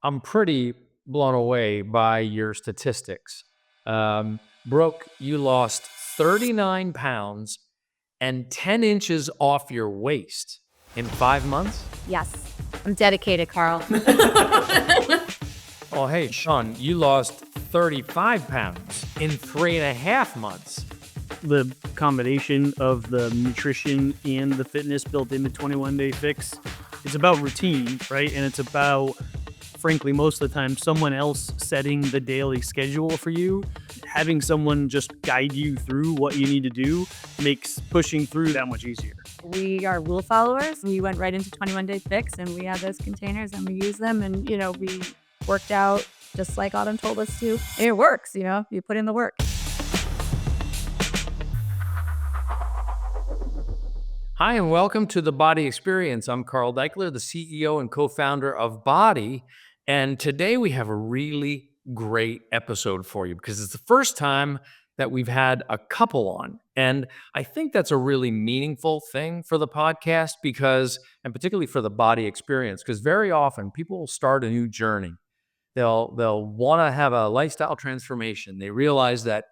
I'm pretty blown away by your statistics. Brooke, you lost 39 pounds and 10 inches off your waist in 5 months. Yes, I'm dedicated, Carl. Oh, hey, Sean, you lost 35 pounds in 3.5 months. The combination of the nutrition and the fitness built into 21 Day Fix, it's about routine, right? And it's about, frankly, most of the time, someone else setting the daily schedule for you. Having someone just guide you through what you need to do makes pushing through that much easier. We are rule followers. We went right into 21 Day Fix and we had those containers and we used them and, we worked out just like Autumn told us to. And it works, you put in the work. Hi, and welcome to the BODi Experience. I'm Carl Deichler, the CEO and co-founder of BODi. And today we have a really great episode for you because it's the first time that we've had a couple on. And I think that's a really meaningful thing for the podcast and particularly for the BODi Experience, because very often people will start a new journey. They'll want to have a lifestyle transformation. They realize that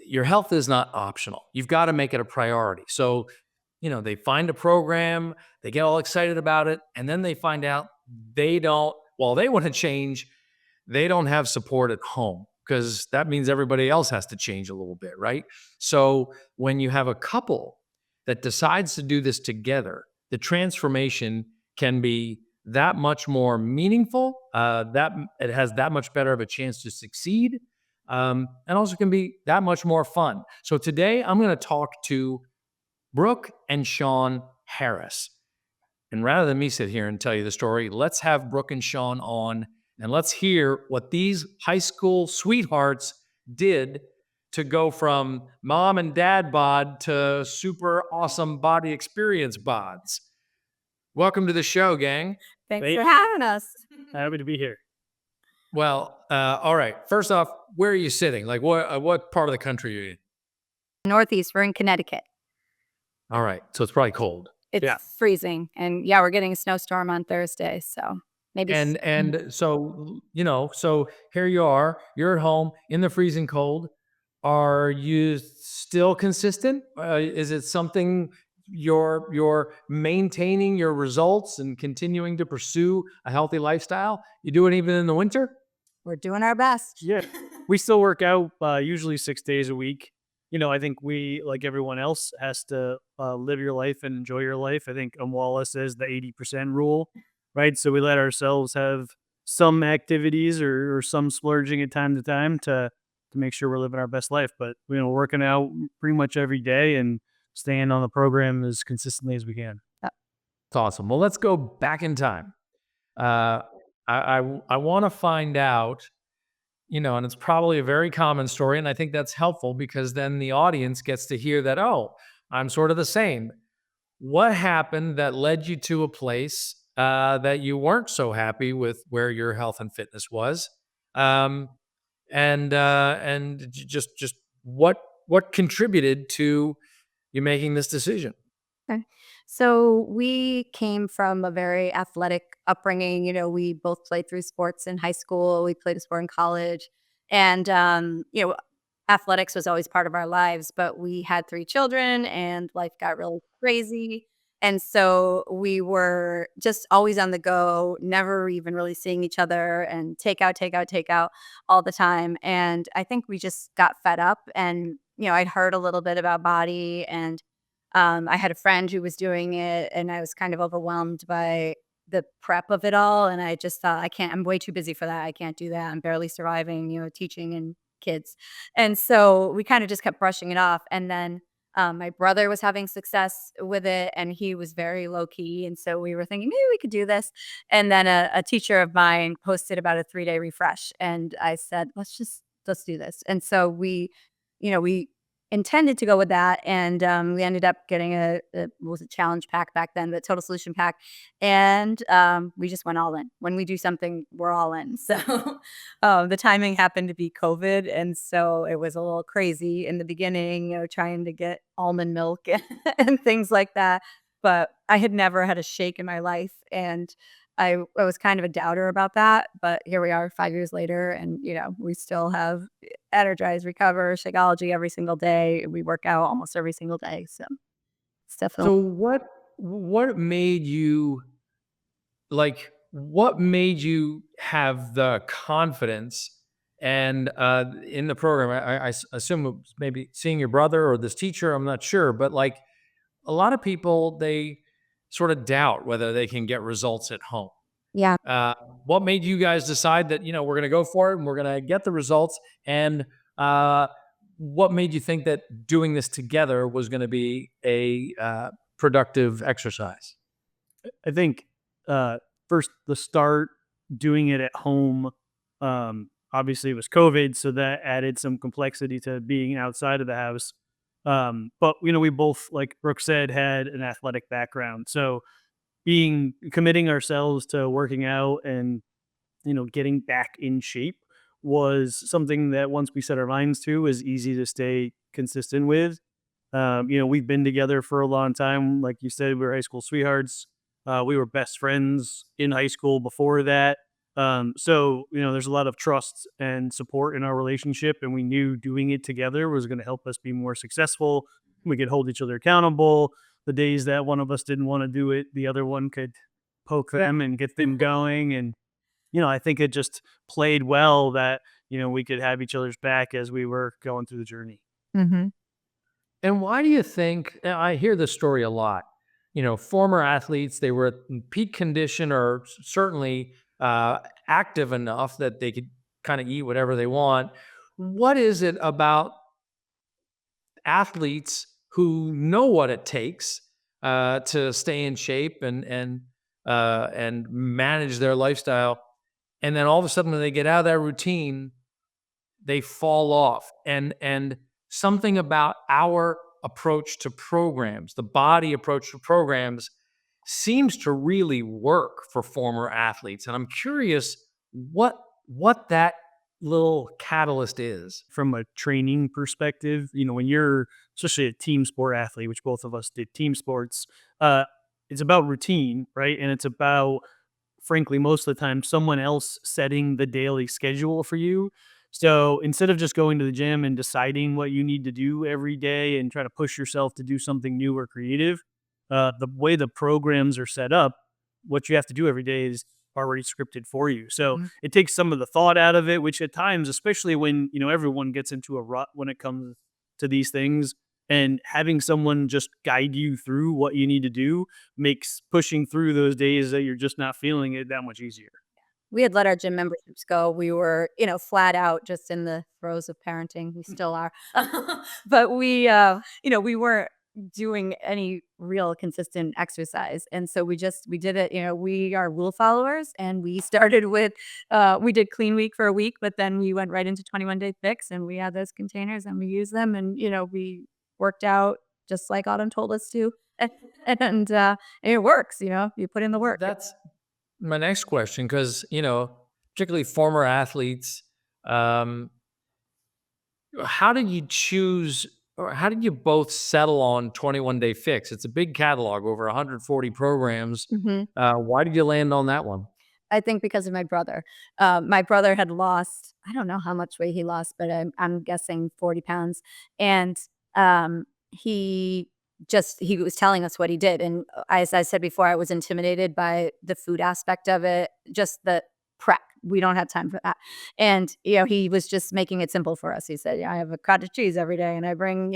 your health is not optional. You've got to make it a priority. So, they find a program, they get all excited about it, and then they find out while they want to change, they don't have support at home because that means everybody else has to change a little bit, right? So when you have a couple that decides to do this together, the transformation can be that much more meaningful, that it has that much better of a chance to succeed, and also can be that much more fun. So today I'm going to talk to Brooke and Sean Harris. And rather than me sit here and tell you the story, let's have Brooke and Sean on and let's hear what these high school sweethearts did to go from mom and dad bod to super awesome BODi Experience bods. Welcome to the show, gang. Thanks for having us. Happy to be here. Well, all right. First off, where are you sitting? Like what part of the country are you in? Northeast, we're in Connecticut. All right. So it's probably cold. It's freezing. And we're getting a snowstorm on Thursday. So maybe. And so, so here you are, you're at home in the freezing cold. Are you still consistent? Is it something you're maintaining your results and continuing to pursue a healthy lifestyle? You do it even in the winter? We're doing our best. Yeah. We still work out usually 6 days a week. I think we, like everyone else, has to live your life and enjoy your life. I think Umwala says the 80% rule, right? So we let ourselves have some activities or some splurging at time to time to make sure we're living our best life. But, working out pretty much every day and staying on the program as consistently as we can. That's awesome. Well, let's go back in time. I want to find out, and it's probably a very common story. And I think that's helpful because then the audience gets to hear that, oh, I'm sort of the same. What happened that led you to a place that you weren't so happy with where your health and fitness was? And just what contributed to you making this decision? Okay. So we came from a very athletic upbringing. We both played through sports in high school. We played a sport in college. And, athletics was always part of our lives. But we had 3 children and life got really crazy. And so we were just always on the go, never even really seeing each other and take out all the time. And I think we just got fed up. And, I'd heard a little bit about BODi and I had a friend who was doing it and I was kind of overwhelmed by the prep of it all. And I just thought, I'm way too busy for that. I can't do that. I'm barely surviving, teaching and kids. And so we kind of just kept brushing it off. And then my brother was having success with it and he was very low key. And so we were thinking, maybe we could do this. And then a teacher of mine posted about a 3-day refresh. And I said, let's do this. And so we intended to go with that, and we ended up getting a challenge pack back then, the total solution pack, and we just went all in. When we do something, we're all in. So the timing happened to be COVID, and so it was a little crazy in the beginning, trying to get almond milk and things like that. But I had never had a shake in my life, and I was kind of a doubter about that, but here we are 5 years later, and we still have energize, recover, Shakeology every single day. We work out almost every single day, so it's definitely. So what made you what made you have the confidence and in the program? Assume it was maybe seeing your brother or this teacher. I'm not sure, but like a lot of people, they sort of doubt whether they can get results at home. Yeah. Uh, what made you guys decide that we're going to go for it and we're going to get the results? And uh, what made you think that doing this together was going to be a productive exercise? I think first the start doing it at home. Obviously, it was COVID, so that added some complexity to being outside of the house. But we both, like Brooke said, had an athletic background, so being committing ourselves to working out and getting back in shape was something that once we set our minds to was easy to stay consistent with. We've been together for a long time. Like you said, we were high school sweethearts. We were best friends in high school before that. So there's a lot of trust and support in our relationship, and we knew doing it together was going to help us be more successful. We could hold each other accountable. The days that one of us didn't want to do it, the other one could poke them and get them going. And I think it just played well that we could have each other's back as we were going through the journey. Mm-hmm. And why do you think, I hear this story a lot, former athletes, they were in peak condition or certainly active enough that they could kind of eat whatever they want. What is it about athletes who know what it takes to stay in shape and manage their lifestyle, and then all of a sudden when they get out of that routine, they fall off? And something about our approach to programs, the BODi approach to programs, seems to really work for former athletes. And I'm curious what that little catalyst is. From a training perspective, when you're especially a team sport athlete, which both of us did team sports, it's about routine, right? And it's about, frankly, most of the time, someone else setting the daily schedule for you. So instead of just going to the gym and deciding what you need to do every day and try to push yourself to do something new or creative, the way the programs are set up, what you have to do every day is already scripted for you. So Mhm. it takes some of the thought out of it, which at times, especially when everyone gets into a rut when it comes to these things, and having someone just guide you through what you need to do makes pushing through those days that you're just not feeling it that much easier. We had let our gym memberships go. We were, flat out just in the throes of parenting. We still are. But we weren't doing any real consistent exercise. And so we did it, we are rule followers, and we started with, we did clean week for a week, but then we went right into 21-day fix, and we had those containers and we used them, and, we worked out just like Autumn told us to. And it works, you put in the work. That's my next question, because particularly former athletes, um, how did you choose, or how did you both settle on 21-day fix? It's a big catalog, over 140 programs. Mhm. Why did you land on that one? I think because of my brother. My brother had lost, I don't know how much weight he lost, but I'm guessing 40 pounds. And he he was telling us what he did. And as I said before, I was intimidated by the food aspect of it, just the prep. We don't have time for that. And, he was just making it simple for us. He said, I have a cottage cheese every day, and I bring,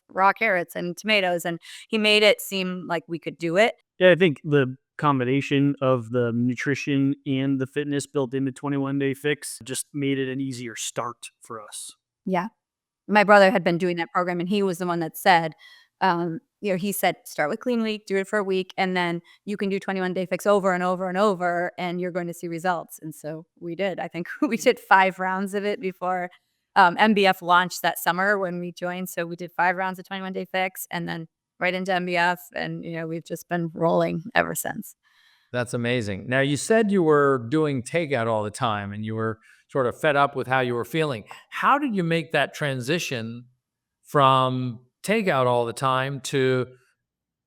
raw carrots and tomatoes. And he made it seem like we could do it. Yeah, I think the combination of the nutrition and the fitness built into 21-day fix just made it an easier start for us. Yeah. My brother had been doing that program, and he was the one that said, he said, start with clean week, do it for a week, and then you can do 21-day fix over and over and over, and you're going to see results. And so we did. I think we did 5 rounds of it before MBF launched that summer when we joined. So we did 5 rounds of 21-day fix, and then right into MBF, and we've just been rolling ever since. That's amazing. Now, you said you were doing takeout all the time and you were sort of fed up with how you were feeling. How did you make that transition from takeout all the time to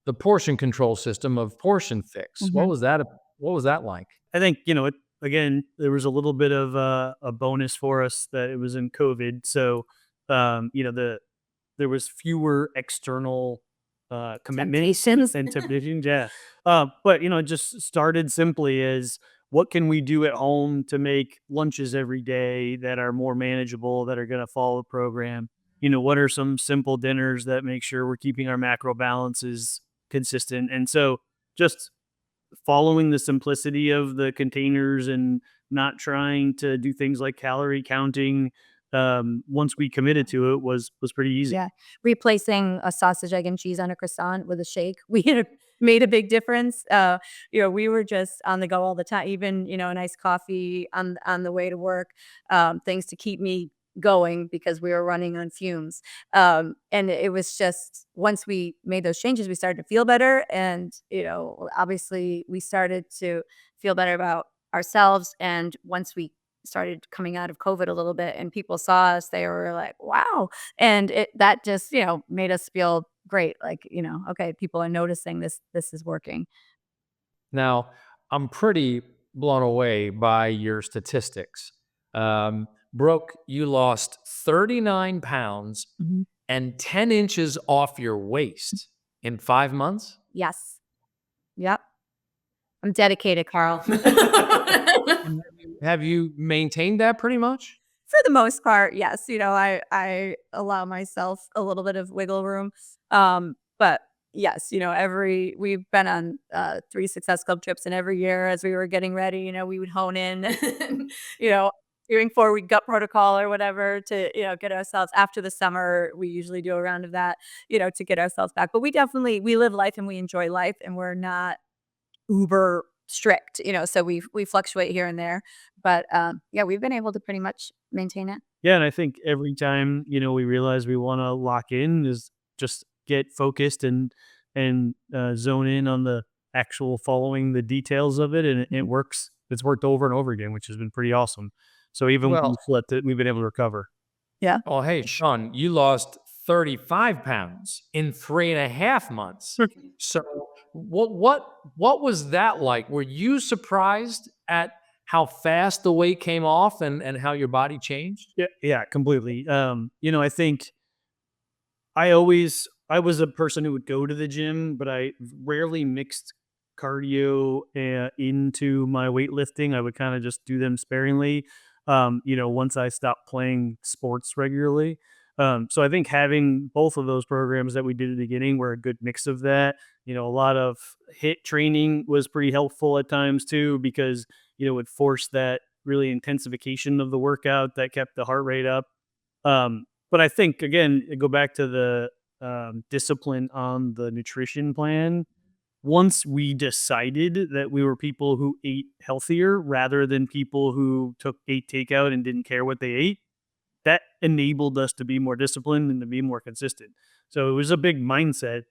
the portion control system of Portion Fix? Mhm. What was that like? I think, again, there was a little bit of a bonus for us that it was in COVID. So, there was fewer external commitments Temptations. and temptations. Yeah. But, it just started simply as what can we do at home to make lunches every day that are more manageable, that are going to follow the program? What are some simple dinners that make sure we're keeping our macro balances consistent? And so just following the simplicity of the containers and not trying to do things like calorie counting, once we committed to it was pretty easy. Yeah. Replacing a sausage, egg, and cheese on a croissant with a shake, we had made a big difference. We were just on the go all the time, even, a nice coffee on the way to work, things to keep me going because we were running on fumes. And it was just once we made those changes, we started to feel better. And, obviously we started to feel better about ourselves. And once we started coming out of COVID a little bit and people saw us, they were like, wow. And that just, made us feel great. Like, okay, people are noticing this is working. Now, I'm pretty blown away by your statistics. Brooke, you lost 39 pounds Mhm. and 10 inches off your waist in 5 months. Yes. Yep. I'm dedicated, Carl. And have you maintained that pretty much? For the most part, yes. I allow myself a little bit of wiggle room. But yes, we've been on 3 Success Club trips, and every year as we were getting ready, we would hone in, and, doing 4-week gut protocol or whatever to, get ourselves after the summer. We usually do a round of that, to get ourselves back. But we live life and we enjoy life, and we're not uber strict, so we fluctuate here and there. But yeah, we've been able to pretty much maintain it. Yeah, and I think every time, we realize we want to lock in is just get focused and zone in on the actual following the details of it, and it works. It's worked over and over again, which has been pretty awesome. So even when we Well, flipped it, we've been able to recover. Yeah. oh, hey, Sean, you lost 35 pounds in 3.5 months. So what was that like? Were you surprised at how fast the weight came off and how your body changed? Yeah, completely. I think I was a person who would go to the gym, but I rarely mixed cardio into my weightlifting. I would kind of just do them sparingly. Once I stopped playing sports regularly. So I think having both of those programs that we did at the beginning were a good mix of that. A lot of hit training was pretty helpful at times too, because, it would force that really intensification of the workout that kept the heart rate up. But I think, again, go back to the discipline on the nutrition plan. Once we decided that we were people who ate healthier rather than people who ate takeout and didn't care what they ate, that enabled us to be more disciplined and to be more consistent. So it was a big mindset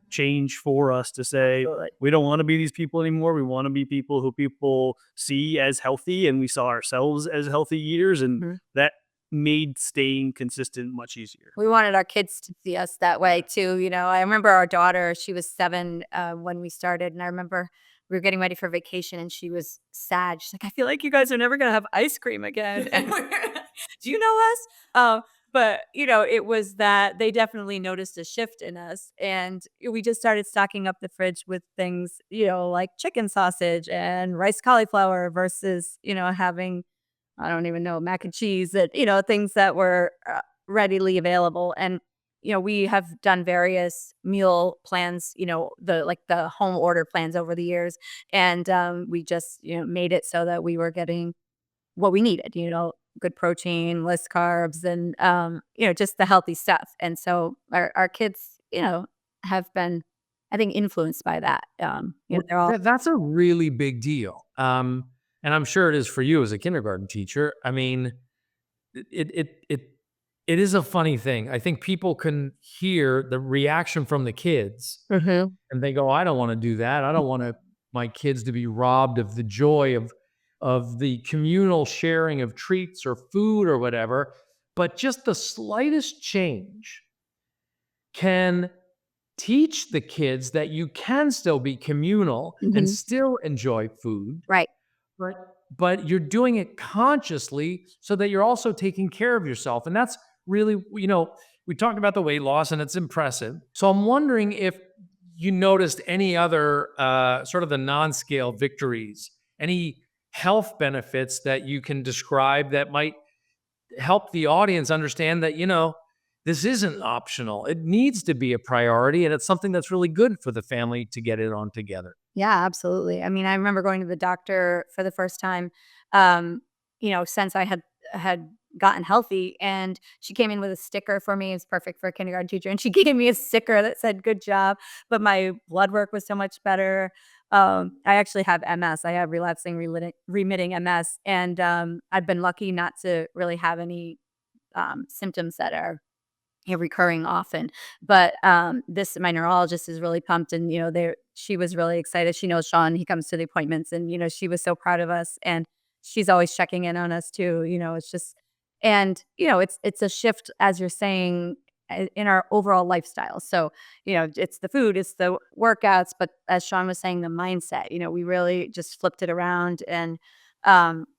change for us to say, Absolutely. we don't want to be these people anymore. We want to be people who people see as healthy, and we saw ourselves as healthy eaters. And Mhm. that made staying consistent much easier. We wanted our kids to see us that way too. I remember our daughter, she was 7 when we started. And I remember we were getting ready for vacation and she was sad. She's like, I feel like you guys are never going to have ice cream again. And do you know us? But, it was that they definitely noticed a shift in us. And we just started stocking up the fridge with things, like chicken sausage and rice cauliflower versus, having, I don't even know, mac and cheese, that, things that were readily available. And, we have done various meal plans, the home order plans over the years. And we just, made it so that we were getting what we needed, good protein, less carbs, and, just the healthy stuff. And so our kids, have been, I think, influenced by that. They're all, That's a really big deal. And I'm sure it is for you as a kindergarten teacher. I mean, it it it it is a funny thing. I think people can hear the reaction from the kids Mhm. and they go, I don't want to do that. I don't want my kids to be robbed of the joy of the communal sharing of treats or food or whatever. But just the slightest change can teach the kids that you can still be communal and Mhm. still enjoy food. Right. but you're doing it consciously so that you're also taking care of yourself. And that's really, we talked about the weight loss and it's impressive. So I'm wondering if you noticed any other sort of the non-scale victories, any health benefits that you can describe that might help the audience understand that, this isn't optional. It needs to be a priority. And it's something that's really good for the family to get it on together. Yeah, absolutely. I mean, I remember going to the doctor for the first time, since I had gotten healthy, and she came in with a sticker for me. It's perfect for a kindergarten teacher, and she gave me a sticker that said "Good job," but my blood work was so much better. I actually have MS. I have relapsing remitting MS, and I've been lucky not to really have any symptoms that are recurring often. But this my neurologist is really pumped, and she was really excited. She knows Sean; he comes to the appointments, and she was so proud of us, and she's always checking in on us too. It's just, and it's a shift, as you're saying, in our overall lifestyle. So it's the food, it's the workouts, but as Sean was saying, the mindset. We really just flipped it around, and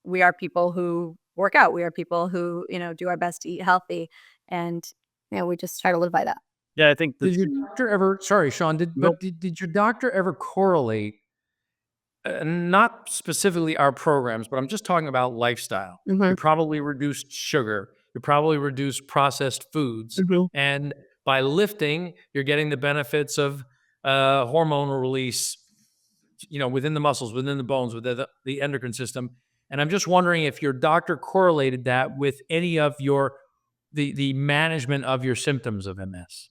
we are people who work out. We are people who do our best to eat healthy, and we just try to live by that. Yeah, I think Did your doctor ever, sorry, Sean, did your doctor ever correlate, not specifically our programs, but I'm just talking about lifestyle. You probably reduced sugar. You probably reduced processed foods. And by lifting, you're getting the benefits of hormonal release, within the muscles, within the bones, within the endocrine system. And I'm just wondering if your doctor correlated that with any of the management of your symptoms of MS.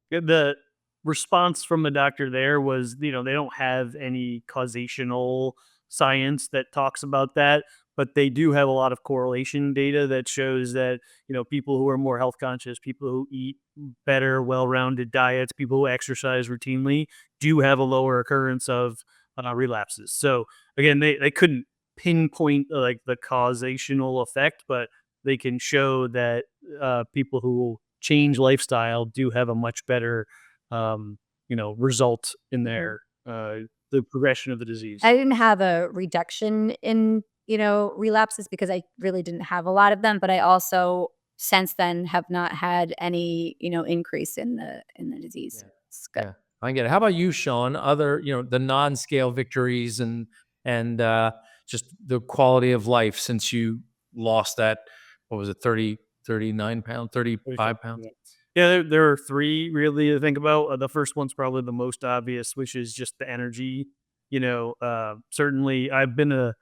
The response from the doctor there was, they don't have any causational science that talks about that, but they do have a lot of correlation data that shows that, people who are more health conscious, people who eat better, well-rounded diets, people who exercise routinely do have a lower occurrence of relapses. So again, they couldn't pinpoint like the causational effect, but they can show that people who change lifestyle do have a much better, result in their the progression of the disease. I didn't have a reduction in, relapses because I really didn't have a lot of them, but I also since then have not had any, increase in the disease. Yeah. It's good. Yeah, I get it. How about you, Sean? Other, the non-scale victories and just the quality of life since you lost that, what was it, 39 pounds, 35 pounds? Yeah, there are three really to think about. The first one's probably the most obvious, which is just the energy. Certainly I've been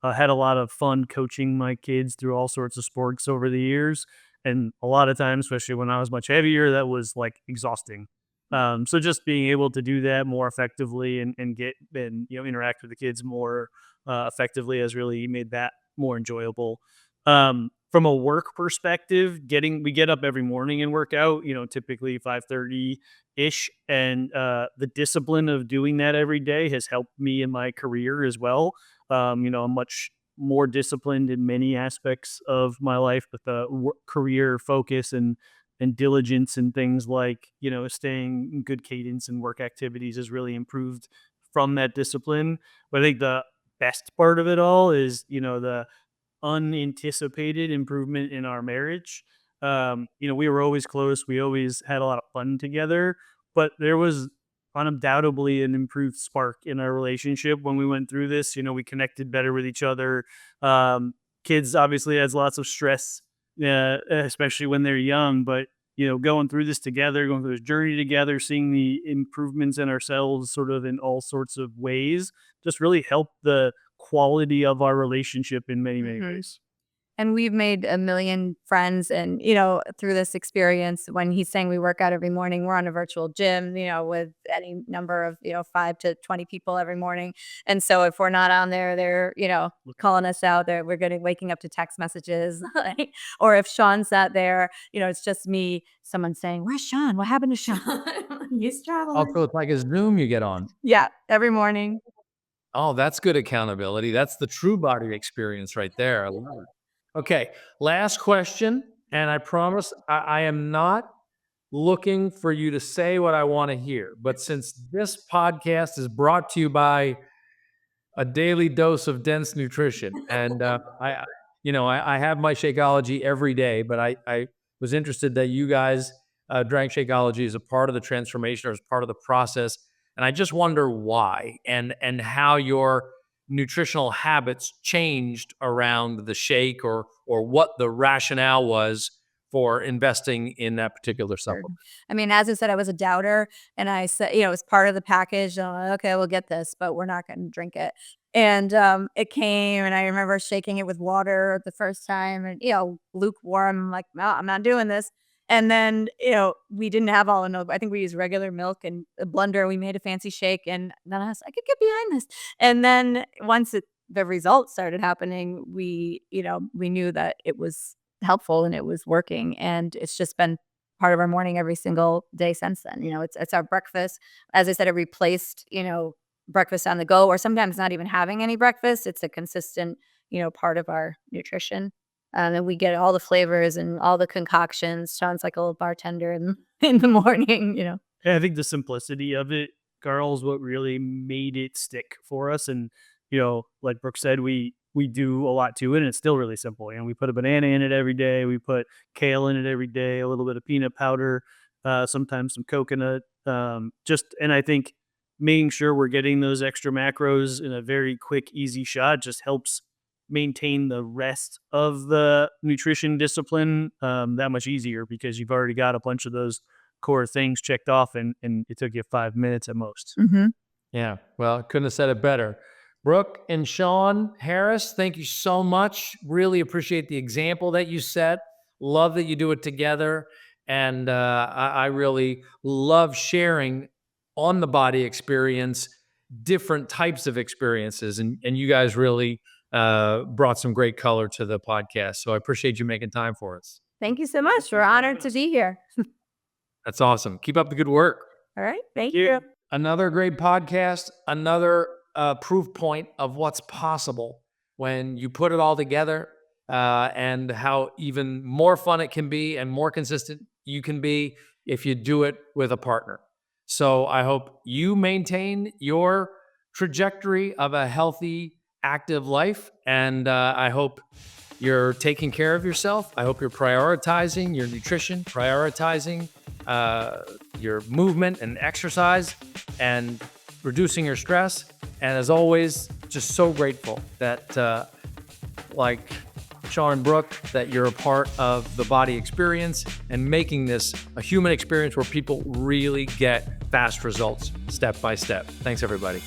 had a lot of fun coaching my kids through all sorts of sports over the years. And a lot of times, especially when I was much heavier, that was like exhausting. So just being able to do that more effectively and interact with the kids more effectively has really made that more enjoyable. From a work perspective, we get up every morning and work out, typically 5:30 ish. And the discipline of doing that every day has helped me in my career as well. I'm much more disciplined in many aspects of my life, but the career focus and diligence and things like, staying in good cadence and work activities has really improved from that discipline. But I think the best part of it all is, the unanticipated improvement in our marriage. We were always close. We always had a lot of fun together, but there was undoubtedly an improved spark in our relationship when we went through this. We connected better with each other. Kids obviously has lots of stress, especially when they're young, but going through this together, going through this journey together, seeing the improvements in ourselves sort of in all sorts of ways, just really helped the quality of our relationship in many, many ways. And we've made a million friends, and through this experience. When he's saying we work out every morning, we're on a virtual gym, with any number of 5 to 20 people every morning. And so if we're not on there, they're calling us out. We're waking up to text messages, or if Sean's not there, it's just me. Someone saying, "Where's Sean? What happened to Sean?" He's traveling. Also, it's like a Zoom you get on. Yeah, every morning. Oh, that's good accountability. That's the true BODi experience right there. I love it. Okay, last question, and I promise I am not looking for you to say what I want to hear, but since this podcast is brought to you by a daily dose of dense nutrition. And I have my Shakeology every day, but I was interested that you guys drank Shakeology as a part of the transformation or as part of the process. And I just wonder why and how your nutritional habits changed around the shake or what the rationale was for investing in that particular supplement. I mean, as I said, I was a doubter, and I said, it was part of the package. Okay, we'll get this, but we're not going to drink it. And it came, and I remember shaking it with water the first time, and lukewarm. I'm like, no, I'm not doing this. And then we didn't have all the milk. I think we used regular milk and a blender. We made a fancy shake, and then I was, I could get behind this. And then once the results started happening, we knew that it was helpful and it was working, and it's just been part of our morning every single day since then. It's our breakfast. As I said, it replaced breakfast on the go, or sometimes not even having any breakfast. It's a consistent part of our nutrition, and we get all the flavors and all the concoctions. Sean's like a little bartender in the morning. Yeah, I think the simplicity of it, Carl, is what really made it stick for us. And like Brooke said, we do a lot to it, and it's still really simple. We put a banana in it every day. We put kale in it every day, a little bit of peanut powder, sometimes some coconut. And I think making sure we're getting those extra macros in a very quick, easy shot just helps maintain the rest of the nutrition discipline that much easier, because you've already got a bunch of those core things checked off, and it took you 5 minutes at most. Mm-hmm. Yeah, well, couldn't have said it better. Brooke and Sean Harris, thank you so much. Really appreciate the example that you set. Love that you do it together. And I really love sharing on the BODi Experience different types of experiences. And you guys really brought some great color to the podcast. So I appreciate you making time for us. Thank you so much. We're honored to be here. That's awesome. Keep up the good work. All right. Thank you. Another great podcast, another proof point of what's possible when you put it all together, and how even more fun it can be and more consistent you can be if you do it with a partner. So I hope you maintain your trajectory of a healthy, active life, and I hope you're taking care of yourself. I hope you're prioritizing your nutrition, prioritizing your movement and exercise, and reducing your stress. And as always, just so grateful that, like Sean and Brooke, that you're a part of the BODi Experience and making this a human experience where people really get fast results step by step. Thanks, everybody.